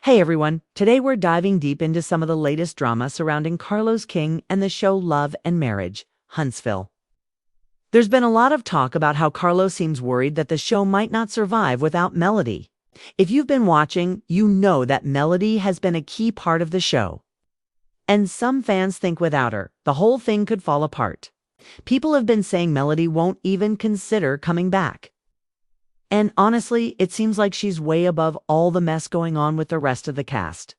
Hey everyone, today we're diving deep into some of the latest drama surrounding Carlos King and the show Love and Marriage, Huntsville. There's been a lot of talk about how Carlos seems worried that the show might not survive without Melody. If you've been watching, you know that Melody has been a key part of the show. And some fans think without her, the whole thing could fall apart. People have been saying Melody won't even consider coming back. And honestly, it seems like she's way above all the mess going on with the rest of the cast.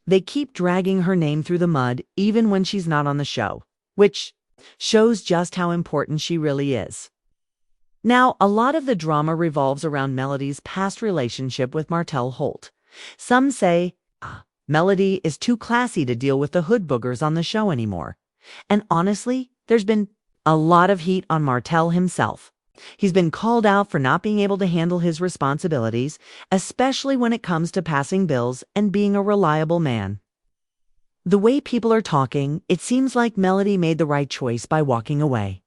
They keep dragging her name through the mud even when she's not on the show, which shows just how important she really is. Now, a lot of the drama revolves around Melody's past relationship with Martell Holt. Some say, Melody is too classy to deal with the hood boogers on the show anymore. And honestly, there's been a lot of heat on Martell himself. He's been called out for not being able to handle his responsibilities, especially when it comes to passing bills and being a reliable man. The way people are talking, it seems like Melody made the right choice by walking away.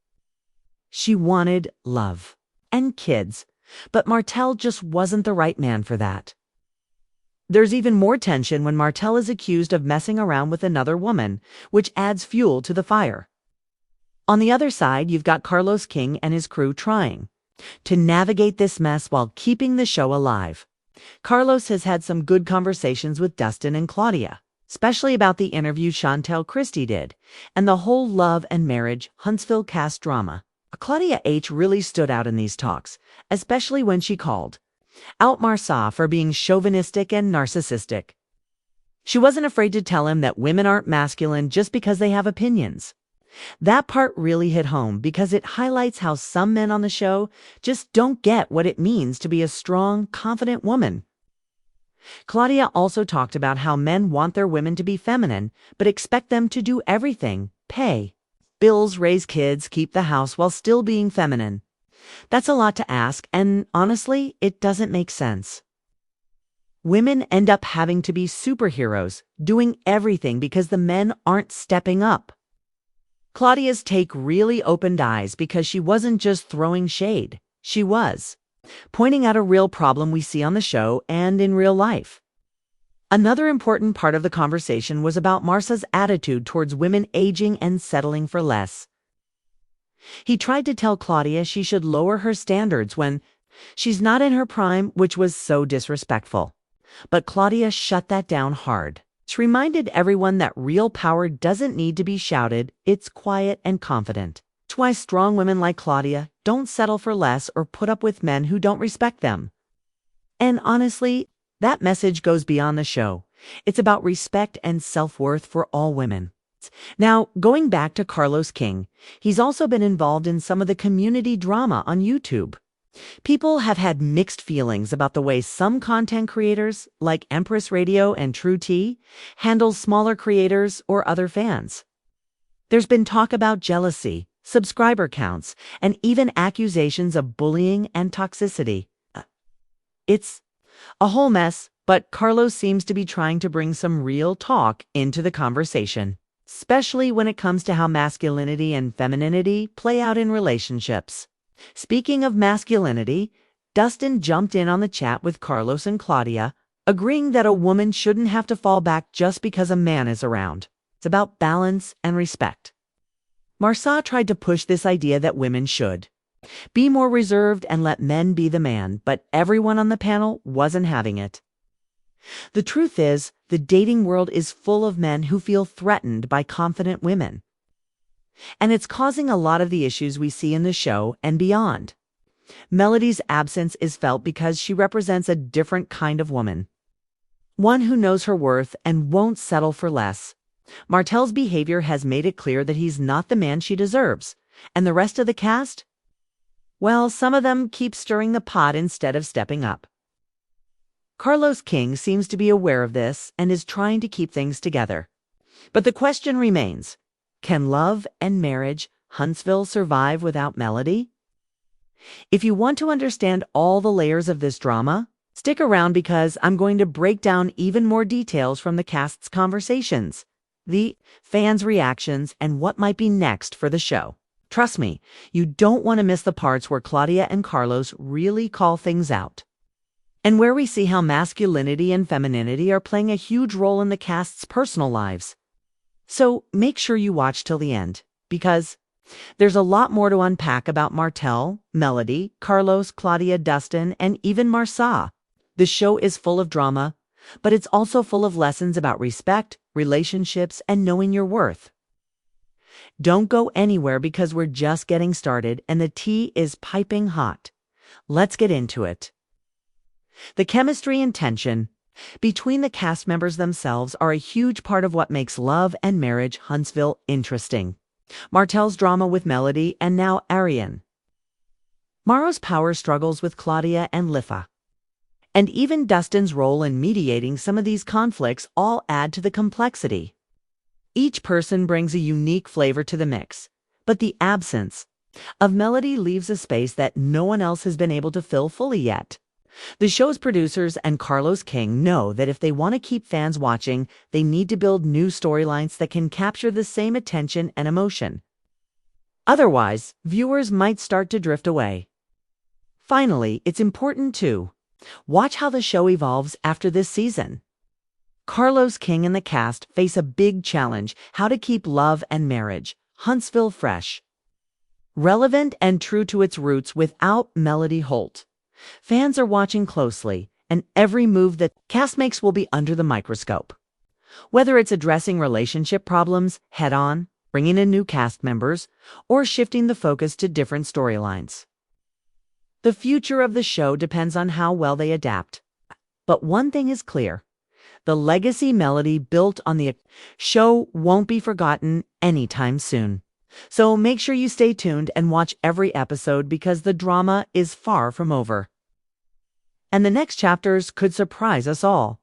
She wanted love and kids, but Martell just wasn't the right man for that. There's even more tension when Martell is accused of messing around with another woman, which adds fuel to the fire. On the other side, you've got Carlos King and his crew trying to navigate this mess while keeping the show alive. Carlos has had some good conversations with Dustin and Claudia, especially about the interview Chantel Christie did, and the whole Love and Marriage Huntsville cast drama. Claudia H. really stood out in these talks, especially when she called out Martell for being chauvinistic and narcissistic. She wasn't afraid to tell him that women aren't masculine just because they have opinions. That part really hit home because it highlights how some men on the show just don't get what it means to be a strong, confident woman. Claudia also talked about how men want their women to be feminine, but expect them to do everything, pay bills, raise kids, keep the house while still being feminine. That's a lot to ask, and honestly, it doesn't make sense. Women end up having to be superheroes, doing everything because the men aren't stepping up. Claudia's take really opened eyes because she wasn't just throwing shade. She was pointing out a real problem we see on the show and in real life. Another important part of the conversation was about Marsa's attitude towards women aging and settling for less. He tried to tell Claudia she should lower her standards when she's not in her prime, which was so disrespectful. But Claudia shut that down hard. She reminded everyone that real power doesn't need to be shouted, it's quiet and confident. It's why strong women like Claudia don't settle for less or put up with men who don't respect them. And honestly, that message goes beyond the show. It's about respect and self-worth for all women. Now, going back to Carlos King, he's also been involved in some of the community drama on YouTube. People have had mixed feelings about the way some content creators, like Empress Radio and True Tea, handle smaller creators or other fans. There's been talk about jealousy, subscriber counts, and even accusations of bullying and toxicity. It's a whole mess, but Carlos seems to be trying to bring some real talk into the conversation, especially when it comes to how masculinity and femininity play out in relationships. Speaking of masculinity, Dustin jumped in on the chat with Carlos and Claudia, agreeing that a woman shouldn't have to fall back just because a man is around. It's about balance and respect. Martell tried to push this idea that women should be more reserved and let men be the man, but everyone on the panel wasn't having it. The truth is, the dating world is full of men who feel threatened by confident women. And it's causing a lot of the issues we see in the show and beyond. Melody's absence is felt because she represents a different kind of woman. One who knows her worth and won't settle for less. Martell's behavior has made it clear that he's not the man she deserves. And the rest of the cast? Well, some of them keep stirring the pot instead of stepping up. Carlos King seems to be aware of this and is trying to keep things together. But the question remains, can Love and Marriage Huntsville survive without Melody? If you want to understand all the layers of this drama, stick around because I'm going to break down even more details from the cast's conversations, the fans' reactions, and what might be next for the show. Trust me, you don't want to miss the parts where Claudia and Carlos really call things out. and where we see how masculinity and femininity are playing a huge role in the cast's personal lives. So make sure you watch till the end, because there's a lot more to unpack about Martell, Melody, Carlos, Claudia, Dustin, and even Marsa. The show is full of drama, but it's also full of lessons about respect, relationships, and knowing your worth. Don't go anywhere because we're just getting started and the tea is piping hot. Let's get into it. The chemistry and tension between the cast members themselves are a huge part of what makes Love and Marriage Huntsville interesting. Martell's drama with Melody and now Ariane. Maro's power struggles with Claudia and Lifa. And even Dustin's role in mediating some of these conflicts all add to the complexity. Each person brings a unique flavor to the mix, but the absence of Melody leaves a space that no one else has been able to fill fully yet. The show's producers and Carlos King know that if they want to keep fans watching, they need to build new storylines that can capture the same attention and emotion. Otherwise, viewers might start to drift away. Finally, it's important to watch how the show evolves after this season. Carlos King and the cast face a big challenge: how to keep Love and Marriage Huntsville fresh, relevant, and true to its roots without Melody Holt. Fans are watching closely, and every move that cast makes will be under the microscope. Whether it's addressing relationship problems head-on, bringing in new cast members, or shifting the focus to different storylines. The future of the show depends on how well they adapt. But one thing is clear: the legacy Melody built on the show won't be forgotten anytime soon. So make sure you stay tuned and watch every episode, because the drama is far from over. And the next chapters could surprise us all.